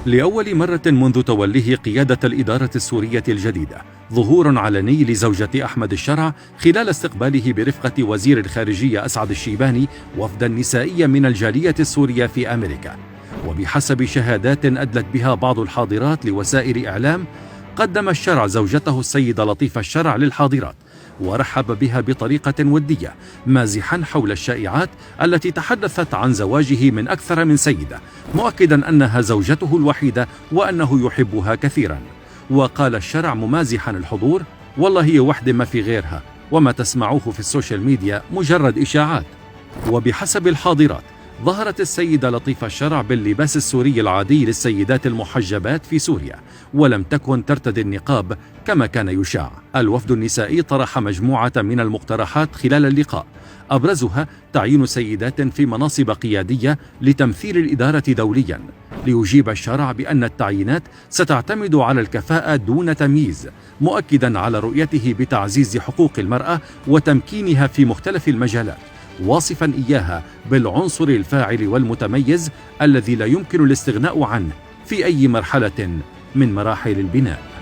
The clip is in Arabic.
لأول مرة منذ توليه قيادة الإدارة السورية الجديدة ظهور علني لزوجة أحمد الشرع خلال استقباله برفقة وزير الخارجية أسعد الشيباني وفدا نسائيا من الجالية السورية في أمريكا. وبحسب شهادات أدلت بها بعض الحاضرات لوسائل إعلام، قدم الشرع زوجته السيدة لطيفة الشرع للحاضرات ورحب بها بطريقة ودية، مازحا حول الشائعات التي تحدثت عن زواجه من أكثر من سيدة، مؤكدا أنها زوجته الوحيدة وأنه يحبها كثيرا. وقال الشرع ممازحا الحضور: والله هي وحدة ما في غيرها، وما تسمعوه في السوشيال ميديا مجرد إشاعات. وبحسب الحاضرات، ظهرت السيدة لطيفة الشرع باللباس السوري العادي للسيدات المحجبات في سوريا، ولم تكن ترتدي النقاب كما كان يشاع. الوفد النسائي طرح مجموعة من المقترحات خلال اللقاء، أبرزها تعيين سيدات في مناصب قيادية لتمثيل الإدارة دوليا. ليجيب الشرع بأن التعيينات ستعتمد على الكفاءة دون تمييز، مؤكدا على رؤيته بتعزيز حقوق المرأة وتمكينها في مختلف المجالات، واصفا إياها بالعنصر الفاعل والمتميز الذي لا يمكن الاستغناء عنه في أي مرحلة من مراحل البناء.